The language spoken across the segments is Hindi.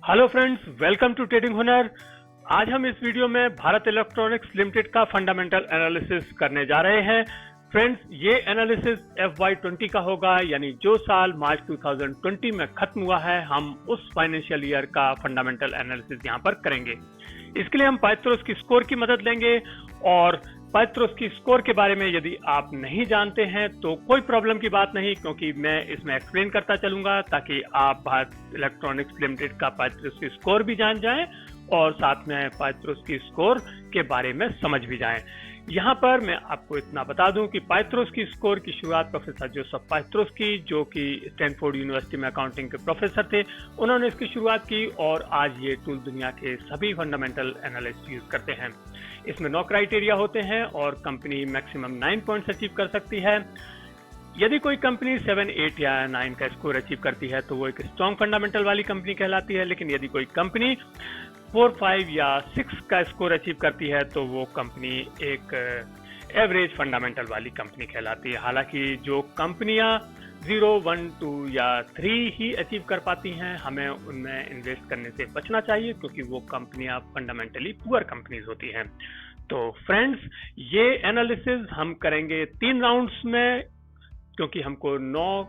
Hello friends, welcome to Trading Hunar. आज हम इस वीडियो में भारत इलेक्ट्रॉनिक्स लिमिटेड का फंडामेंटल एनालिसिस करने जा रहे हैं। फ्रेंड्स, ये एनालिसिस FY20 का होगा, यानी जो साल मार्च 2020 में खत्म हुआ है, हम उस फाइनेंशियल ईयर का फंडामेंटल एनालिसिस यहाँ पर करेंगे। इसके लिए हम पाइथागोरस की स्कोर की मदद लेंगे, और पाइथागोरस की स्कोर के बारे में यदि आप नहीं जानते हैं तो कोई प्रॉब्लम की बात नहीं, क्योंकि मैं इसमें एक्सप्लेन करता चलूंगा ताकि आप भारत इलेक्ट्रॉनिक्स लिमिटेड का पाइथागोरस की स्कोर भी जान जाएं और साथ में पाइथागोरस की स्कोर के बारे में समझ भी जाएं। यहाँ पर मैं आपको इतना बता दूं कि पाइथागोरस की स्कोर की शुरुआत प्रोफेसर जोसेफ पाइथागोरस की, जो कि स्टैनफोर्ड यूनिवर्सिटी में अकाउंटिंग के प्रोफेसर थे, उन्होंने इसकी शुरुआत की और आज ये टूल दुनिया के सभी फंडामेंटल एनालिस्ट यूज करते हैं। इसमें 9 क्राइटेरिया होते हैं और कंपनी मैक्सिमम 9 पॉइंट्स अचीव कर सकती है। यदि कोई कंपनी 7, 8 या 9 का स्कोर अचीव करती है तो वो एक स्ट्रॉन्ग फंडामेंटल वाली कंपनी कहलाती है, लेकिन यदि कोई कंपनी 4, 5 या 6 का स्कोर अचीव करती है तो वो कंपनी एक एवरेज फंडामेंटल वाली कंपनी कहलाती है। हालांकि जो कंपनियां 0, 1, 2 या 3 ही अचीव कर पाती हैं, हमें उनमें इन्वेस्ट करने से बचना चाहिए, क्योंकि वो कंपनियां फंडामेंटली पुअर कंपनीज होती हैं। तो फ्रेंड्स, ये एनालिसिस हम करेंगे 3 राउंड्स में, क्योंकि हमको 9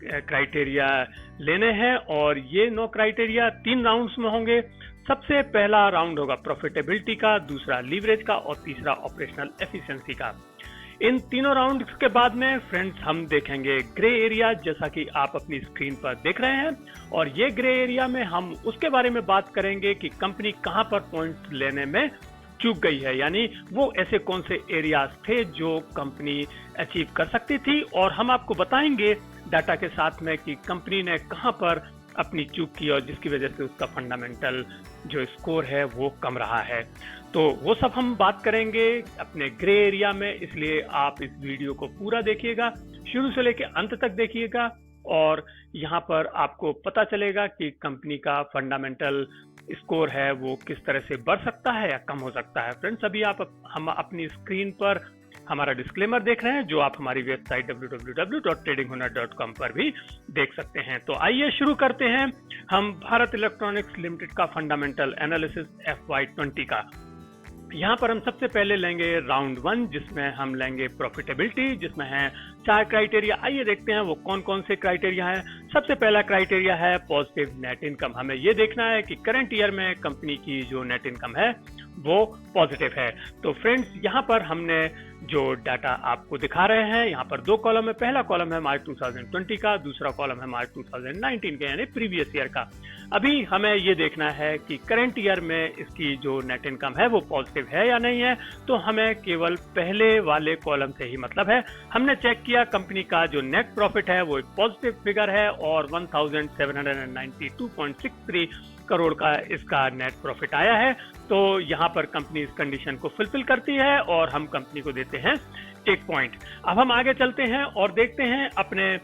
क्राइटेरिया लेने हैं और ये 9 क्राइटेरिया 3 राउंड्स में होंगे। सबसे पहला राउंड होगा प्रॉफिटेबिलिटी का, दूसरा लीवरेज का और तीसरा ऑपरेशनल एफिशिएंसी का। इन तीनों राउंड के बाद में फ्रेंड्स हम देखेंगे ग्रे एरिया, जैसा कि आप अपनी स्क्रीन पर देख रहे हैं, और ये ग्रे एरिया में हम उसके बारे में बात करेंगे कि कंपनी कहां पर पॉइंट लेने में चूक गई है, यानी वो ऐसे कौन से एरियाज थे जो कंपनी अचीव कर सकती थी, और हम आपको बताएंगे डाटा के साथ में कि कंपनी ने कहां पर अपनी चूक की और जिसकी वजह से उसका फंडामेंटल जो स्कोर है वो कम रहा है। तो वो सब हम बात करेंगे अपने ग्रे एरिया में, इसलिए आप इस वीडियो को पूरा देखिएगा, शुरू से लेकर अंत तक देखिएगा, और यहाँ पर आपको पता चलेगा कि कंपनी का फंडामेंटल स्कोर है वो किस तरह से बढ़ सकता है या कम हो सकता है। फ्रेंड्स, अभी हम अपनी स्क्रीन पर हमारा डिस्क्लेमर देख रहे हैं, जो आप हमारी वेबसाइट www.tradinghunar.com पर भी देख सकते हैं। तो आइए शुरू करते हैं हम भारत इलेक्ट्रॉनिक्स लिमिटेड का फंडामेंटल एनालिसिस FY20 का। यहाँ पर हम सबसे पहले लेंगे राउंड 1, जिसमें हम लेंगे प्रॉफिटेबिलिटी, जिसमें है 4 क्राइटेरिया। आइए देखते हैं वो कौन कौन से क्राइटेरिया हैं। सबसे पहला क्राइटेरिया है पॉजिटिव नेट इनकम। हमें ये देखना है कि करंट ईयर में कंपनी की जो नेट इनकम है वो पॉजिटिव है। तो फ्रेंड्स, यहाँ पर हमने जो डाटा आपको दिखा रहे हैं, यहाँ पर 2 कॉलम है। पहला कॉलम है मार्च 2020 का, दूसरा कॉलम है मार्च 2019 का, यानी प्रीवियस ईयर का। अभी हमें ये देखना है कि करंट ईयर में इसकी जो नेट इनकम है वो पॉजिटिव है या नहीं है। तो हमें केवल पहले वाले कॉलम से ही मतलब है। हमने चेक किया कंपनी का जो नेट प्रॉफिट है वो एक पॉजिटिव फिगर है और 1792.63 करोड़ का इसका नेट प्रॉफिट आया है। तो यहाँ पर कंपनी इस कंडीशन को फुलफिल करती है और हम कंपनी को देते हैं 1 पॉइंट। अब हम आगे चलते हैं और देखते हैं अपने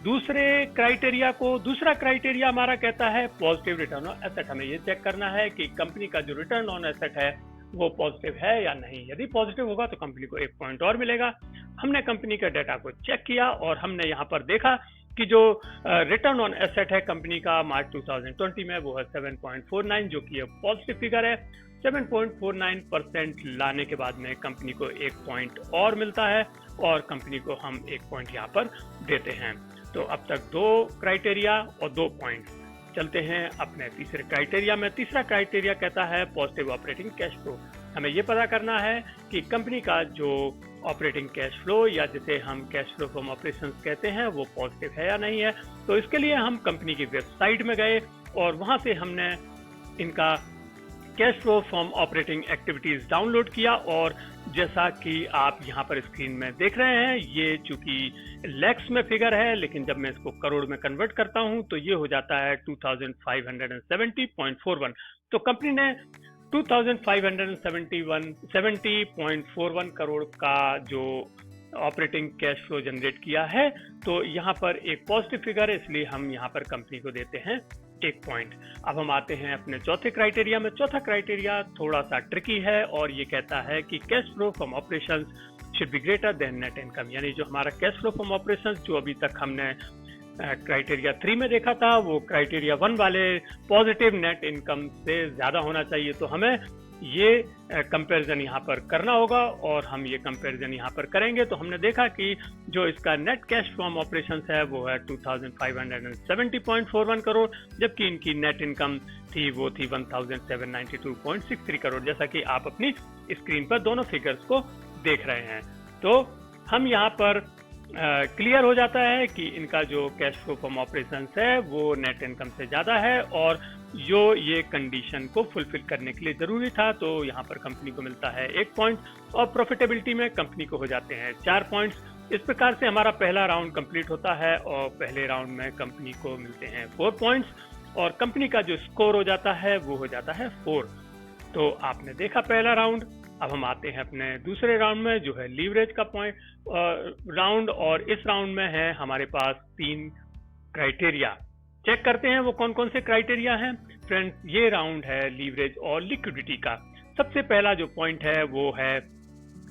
दूसरे क्राइटेरिया को। दूसरा क्राइटेरिया हमारा कहता है पॉजिटिव रिटर्न ऑन एसेट। हमें ये चेक करना है कि कंपनी का जो रिटर्न ऑन एसेट है वो पॉजिटिव है या नहीं। यदि पॉजिटिव होगा तो कंपनी को 1 पॉइंट और मिलेगा। हमने कंपनी के डाटा को चेक किया और हमने यहाँ पर देखा कि जो रिटर्न ऑन एसेट है कंपनी का मार्च 2020 में वो है 7.49, जो कि पॉजिटिव फिगर है। 7.49% लाने के बाद में कंपनी को 1 पॉइंट और मिलता है और कंपनी को हम 1 पॉइंट यहाँ पर देते हैं। तो अब तक 2 क्राइटेरिया और 2 पॉइंट। चलते हैं अपने तीसरे क्राइटेरिया में। तीसरा क्राइटेरिया कहता है पॉजिटिव ऑपरेटिंग कैश फ्लो। हमें ये पता करना है कि कंपनी का जो ऑपरेटिंग कैश फ्लो, या जिसे हम कैश फ्लो फ्रॉम ऑपरेशंस कहते हैं, वो पॉजिटिव है या नहीं है। तो इसके लिए हम कंपनी की वेबसाइट में गए और वहां से हमने इनका cash flow from operating activities download किया, और जैसा कि आप यहाँ पर स्क्रीन में देख रहे हैं, ये चूंकि लैक्स में फिगर है, लेकिन जब मैं इसको करोड़ में कन्वर्ट करता हूँ तो ये हो जाता है 2570.41। तो कंपनी ने 2570.41 करोड़ का जो ऑपरेटिंग कैश फ्लो जनरेट किया है। तो यहाँ पर एक पॉजिटिव फिगर है, इसलिए हम यहाँ पर कंपनी को देते हैं 1 पॉइंट। अब हम आते हैं अपने चौथे क्राइटेरिया में। चौथा क्राइटेरिया थोड़ा सा ट्रिकी है और ये कहता है कि cash flow from operations should be greater than net income, यानी जो हमारा कैश फ्लो फ्रॉम ऑपरेशंस जो अभी तक हमने क्राइटेरिया 3 में देखा था वो क्राइटेरिया 1 वाले पॉजिटिव नेट इनकम से ज्यादा होना चाहिए। तो हमें ये कंपैरिजन यहाँ पर करना होगा और हम ये कंपैरिजन यहाँ पर करेंगे। तो हमने देखा कि जो इसका नेट कैश फ्रॉम ऑपरेशंस है वो है 2570.41 करोड़, जबकि इनकी नेट इनकम थी वो थी 1792.63 करोड़, जैसा कि आप अपनी स्क्रीन पर दोनों फिगर्स को देख रहे हैं। तो हम यहाँ पर क्लियर हो जाता है कि इनका जो कैश फ्लो फ्रॉम ऑपरेशंस है वो नेट इनकम से ज्यादा है और जो ये कंडीशन को फुलफिल करने के लिए जरूरी था। तो यहाँ पर कंपनी को मिलता है 1 पॉइंट और प्रॉफिटेबिलिटी में कंपनी को हो जाते हैं 4 पॉइंट्स। इस प्रकार से हमारा पहला राउंड कंप्लीट होता है और पहले राउंड में कंपनी को मिलते हैं 4 पॉइंट्स और कंपनी का जो स्कोर हो जाता है वो हो जाता है 4। तो आपने देखा पहला राउंड। अब हम आते हैं अपने दूसरे राउंड में जो है लीवरेज का पॉइंट राउंड, और इस राउंड में है हमारे पास 3 क्राइटेरिया। चेक करते हैं वो कौन कौन से क्राइटेरिया हैं। फ्रेंड्स, ये राउंड है लीवरेज और लिक्विडिटी का। सबसे पहला जो पॉइंट है वो है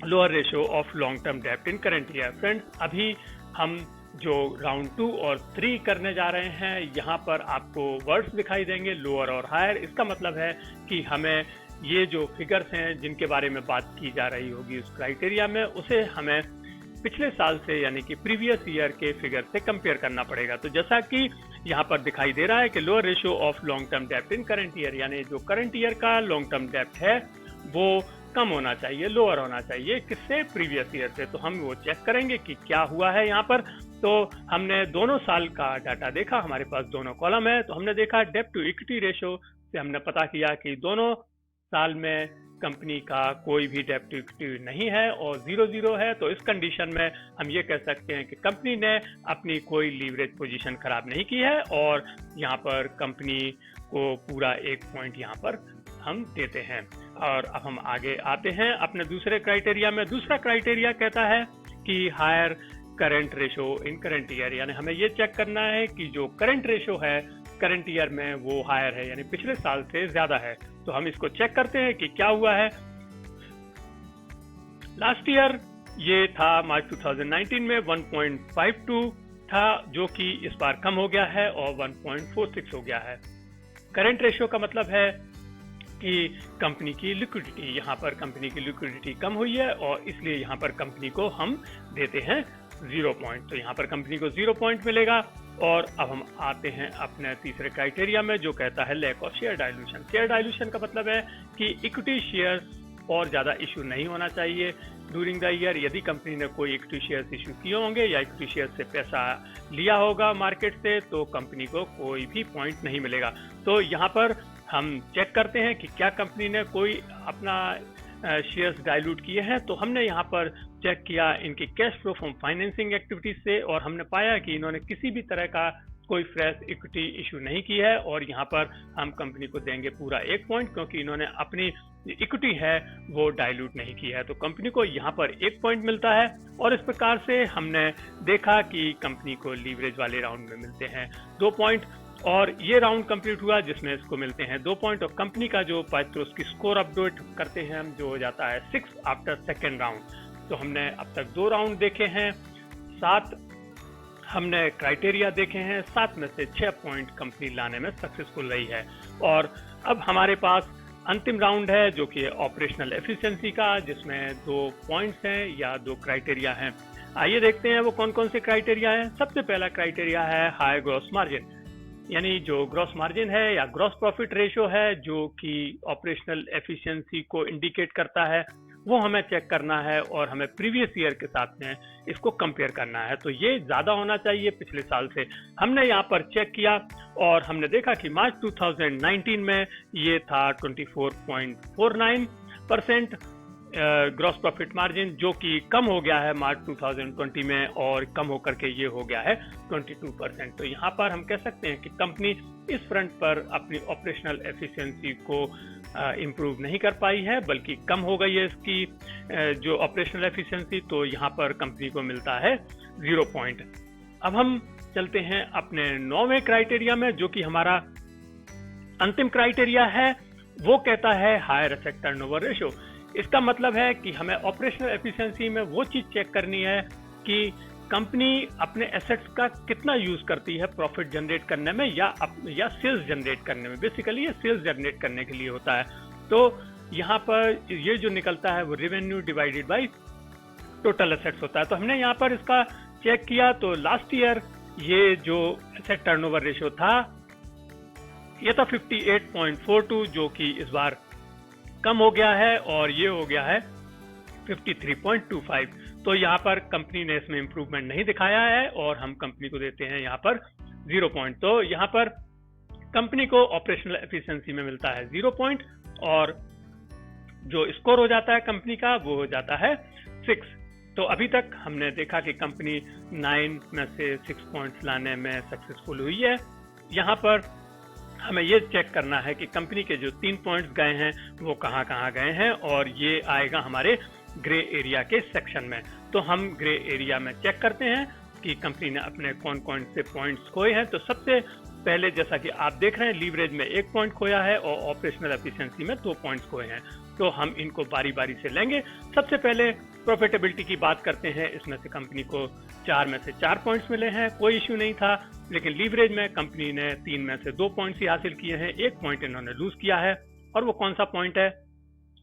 lower ratio of long term डेब्ट इन करंट ईयर। फ्रेंड्स, अभी हम जो राउंड 2 और 3 करने जा रहे हैं, यहाँ पर आपको वर्ड्स दिखाई देंगे लोअर और हायर। इसका मतलब है कि हमें ये जो फिगर्स हैं जिनके बारे में बात की जा रही होगी उस क्राइटेरिया में, उसे हमें पिछले साल से यानी कि प्रीवियस ईयर के फिगर से कंपेयर करना पड़ेगा। तो जैसा कि यहाँ पर दिखाई दे रहा है कि lower ratio of long term डेब्ट इन करंट ईयर, यानी जो करंट ईयर का लॉन्ग टर्म डेब्ट है वो कम होना चाहिए, लोअर होना चाहिए किससे, प्रीवियस ईयर से। तो हम वो चेक करेंगे कि क्या हुआ है यहाँ पर। तो हमने दोनों साल का डाटा देखा, हमारे पास दोनों कॉलम है। तो हमने देखा डेब्ट टू इक्विटी रेशियो से हमने पता किया कि दोनों साल में कंपनी का कोई भी डेब्ट टू इक्विटी नहीं है और 0-0 है। तो इस कंडीशन में हम ये कह सकते हैं कि कंपनी ने अपनी कोई लीवरेज पोजीशन खराब नहीं की है और यहाँ पर कंपनी को पूरा 1 पॉइंट यहाँ पर हम देते हैं। और अब हम आगे आते हैं अपने दूसरे क्राइटेरिया में। दूसरा क्राइटेरिया कहता है कि हायर करंट रेशो इन करंट ईयर, यानी हमें ये चेक करना है कि जो करंट रेशो है करंट ईयर में वो हायर है, यानी पिछले साल से ज्यादा है। तो हम इसको चेक करते हैं कि क्या हुआ है। लास्ट ईयर ये था मार्च 2019 में 1.52 था, जो कि इस बार कम हो गया है और 1.46 हो गया है। करंट रेशियो का मतलब है कि कंपनी की लिक्विडिटी, यहाँ पर कंपनी की लिक्विडिटी कम हुई है और इसलिए यहाँ पर कंपनी को हम देते हैं 0 पॉइंट। तो यहाँ पर कंपनी को 0 पॉइंट मिलेगा। और अब हम आते हैं अपने तीसरे क्राइटेरिया में जो कहता है lack of share dilution. Share dilution का मतलब है कि इक्विटी शेयर्स और ज्यादा इशू नहीं होना चाहिए ड्यूरिंग द ईयर। यदि कंपनी ने कोई इक्विटी शेयर्स इशू किए होंगे या इक्विटी शेयर से पैसा लिया होगा मार्केट से, तो कंपनी को कोई भी पॉइंट नहीं मिलेगा। तो यहाँ पर हम चेक करते हैं कि क्या कंपनी ने कोई अपना शेयर्स डाइल्यूट किए हैं। तो हमने यहाँ पर चेक किया इनकी cash flow from financing activities से और हमने पाया कि इन्होंने किसी भी तरह का कोई फ्रेश इक्विटी इशू नहीं की है और यहाँ पर हम कंपनी को देंगे पूरा 1 पॉइंट, क्योंकि इन्होंने अपनी इक्विटी है वो डाइल्यूट नहीं की है। तो कंपनी को यहाँ पर 1 पॉइंट मिलता है। और इस प्रकार से हमने देखा कि कंपनी को लीवरेज वाले राउंड में मिलते हैं 2 पॉइंट और ये राउंड कंप्लीट हुआ जिसमें इसको मिलते हैं 2 पॉइंट। और कंपनी का जो तो उसकी स्कोर अपडेट करते हैं हम, जो हो जाता है 6 आफ्टर सेकेंड राउंड। तो हमने अब तक 2 राउंड देखे हैं, 7 हमने क्राइटेरिया देखे हैं, 7 में से 6 पॉइंट कंपनी लाने में सक्सेसफुल रही है। और अब हमारे पास अंतिम राउंड है जो कि ऑपरेशनल एफिशिएंसी का, जिसमें 2 पॉइंट्स हैं या 2 क्राइटेरिया हैं। आइए देखते हैं वो कौन कौन से क्राइटेरिया हैं। सबसे पहला क्राइटेरिया है हाई ग्रॉस मार्जिन, यानी जो ग्रॉस मार्जिन है या ग्रॉस प्रॉफिट रेशियो है जो कि ऑपरेशनल एफिशिएंसी को इंडिकेट करता है, वो हमें चेक करना है और हमें प्रीवियस ईयर के साथ में इसको कंपेयर करना है। तो ये ज्यादा होना चाहिए पिछले साल से। हमने यहाँ पर चेक किया और हमने देखा कि मार्च 2019 में ये था 24.49% ग्रॉस प्रॉफिट मार्जिन, जो कि कम हो गया है मार्च 2020 में और कम होकर के ये हो गया है 22%। तो यहाँ पर हम कह सकते हैं कि कंपनी इस फ्रंट पर अपनी ऑपरेशनल एफिशिएंसी को इम्प्रूव नहीं कर पाई है, बल्कि कम हो गई है इसकी जो ऑपरेशनल एफिशिएंसी। तो यहाँ पर कंपनी को मिलता है 0 पॉइंट। अब हम चलते हैं अपने 9वें क्राइटेरिया में, जो कि हमारा अंतिम क्राइटेरिया है। वो कहता है हायर एसेट टर्नओवर रेशियो। इसका मतलब है कि हमें ऑपरेशनल एफिशिएंसी में वो चीज चेक करनी है कि कंपनी अपने एसेट्स का कितना यूज करती है प्रॉफिट जनरेट करने में या सेल्स जनरेट करने में। बेसिकली ये सेल्स जनरेट करने के लिए होता है। तो यहाँ पर ये जो निकलता है वो revenue divided by total assets होता है। तो हमने यहाँ पर इसका चेक किया तो लास्ट ईयर ये जो एसेट टर्नओवर रेशियो था ये था 58.42, जो कि इस बार कम हो गया है और ये हो गया है 53.25। तो यहाँ पर कंपनी ने इसमें इंप्रूवमेंट नहीं दिखाया है और हम कंपनी को देते हैं यहाँ पर 0 पॉइंट। तो यहाँ पर कंपनी को ऑपरेशनल एफिशिएंसी में मिलता है 0 पॉइंट और जो स्कोर हो जाता है कंपनी का वो हो जाता है 6। तो अभी तक हमने देखा कि कंपनी 9 में से 6 पॉइंट्स लाने में सक्सेसफुल हुई है। यहाँ पर हमें ये चेक करना है कि कंपनी के जो 3 पॉइंट्स गए हैं वो कहाँ कहाँ गए हैं और ये आएगा हमारे ग्रे एरिया के सेक्शन में। तो हम ग्रे एरिया में चेक करते हैं कि कंपनी ने अपने कौन कौन से पॉइंट्स खोए हैं। तो सबसे पहले जैसा कि आप देख रहे हैं लीवरेज में 1 पॉइंट खोया है और ऑपरेशनल एफिशिएंसी में 2 पॉइंट्स खोए हैं। तो हम इनको बारी बारी से लेंगे। सबसे पहले प्रॉफिटेबिलिटी की बात करते हैं। इसमें से कंपनी को 4 में से 4 पॉइंट्स मिले हैं, कोई इश्यू नहीं था। लेकिन लीवरेज में कंपनी ने 3 में से 2 पॉइंट्स ही हासिल किए हैं, 1 पॉइंट इन्होंने लूज किया है। और वो कौन सा पॉइंट है?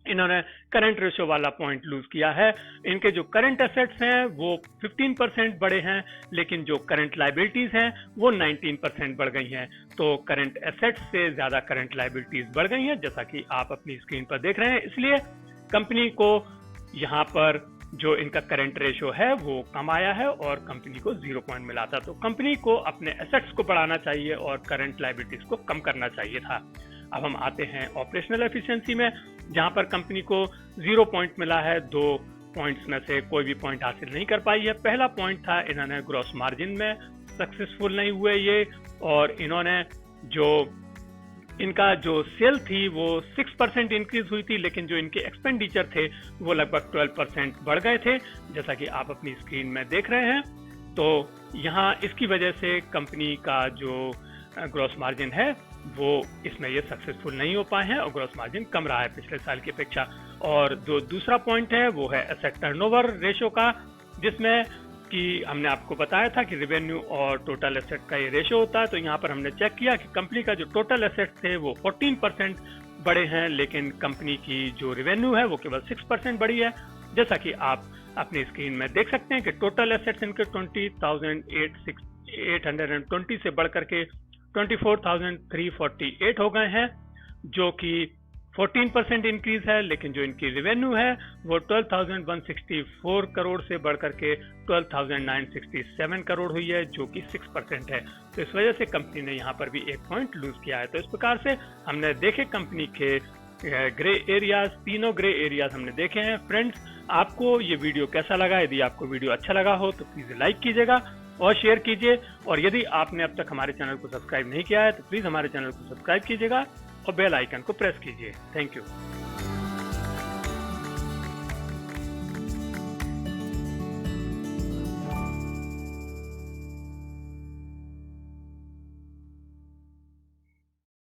इन्होंने करंट रेशियो वाला पॉइंट लूज किया है। इनके जो करंट एसेट्स हैं वो 15% बढ़े हैं, लेकिन जो करंट लायबिलिटीज हैं वो 19% बढ़ गई हैं। तो करंट एसेट्स से ज्यादा करंट लायबिलिटीज बढ़ गई हैं, जैसा कि आप अपनी स्क्रीन पर देख रहे हैं। इसलिए कंपनी को यहाँ पर जो इनका करंट रेशियो है वो कम आया है और कंपनी को 0 पॉइंट मिला था। तो कंपनी को अपने एसेट्स को बढ़ाना चाहिए और करंट लायबिलिटीज को कम करना चाहिए था। अब हम आते हैं ऑपरेशनल एफिशिएंसी में, जहां पर कंपनी को 0 पॉइंट मिला है। 2 पॉइंट्स में से कोई भी पॉइंट हासिल नहीं कर पाई है। पहला पॉइंट था इन्होंने ग्रॉस मार्जिन में सक्सेसफुल नहीं हुए ये, और इन्होंने जो इनका जो सेल थी वो 6% इंक्रीज हुई थी, लेकिन जो इनके एक्सपेंडिचर थे वो लगभग 12% बढ़ गए थे, जैसा कि आप अपनी स्क्रीन में देख रहे हैं। तो यहाँ इसकी वजह से कंपनी का जो ग्रॉस मार्जिन है वो इसमें ये सक्सेसफुल नहीं हो पाए हैं और ग्रॉस मार्जिन कम रहा है पिछले साल की अपेक्षा। और जो दूसरा पॉइंट है वो है एसेट टर्नओवर रेशियो का, जिसमें कि हमने आपको बताया था कि रेवेन्यू और टोटल एसेट का ये रेशियो होता है। तो यहाँ पर हमने चेक किया कि कंपनी का जो टोटल एसेट थे वो 14% बढ़े हैं, लेकिन कंपनी की जो रेवेन्यू है वो केवल 6% बढ़ी है। जैसा कि आप अपनी स्क्रीन में देख सकते हैं कि टोटल एसेट्स इनके 20,820 से बढ़ करके 24,348 हो गए हैं, जो कि 14% इंक्रीज है। लेकिन जो इनकी रेवेन्यू है वो 12,164 करोड़ से बढ़ करके 12,967 करोड़ हुई है, जो कि 6% है। तो इस वजह से कंपनी ने यहाँ पर भी 1 पॉइंट लूज किया है। तो इस प्रकार से हमने देखे कंपनी के ग्रे एरियाज, तीनों ग्रे एरियाज हमने देखे हैं। फ्रेंड्स, आपको ये वीडियो कैसा लगा? यदि आपको वीडियो अच्छा लगा हो तो प्लीज लाइक कीजिएगा और शेयर कीजिए, और यदि आपने अब तक हमारे चैनल को सब्सक्राइब नहीं किया है तो प्लीज हमारे चैनल को सब्सक्राइब कीजिएगा और बेल आइकन को प्रेस कीजिए। Thank you.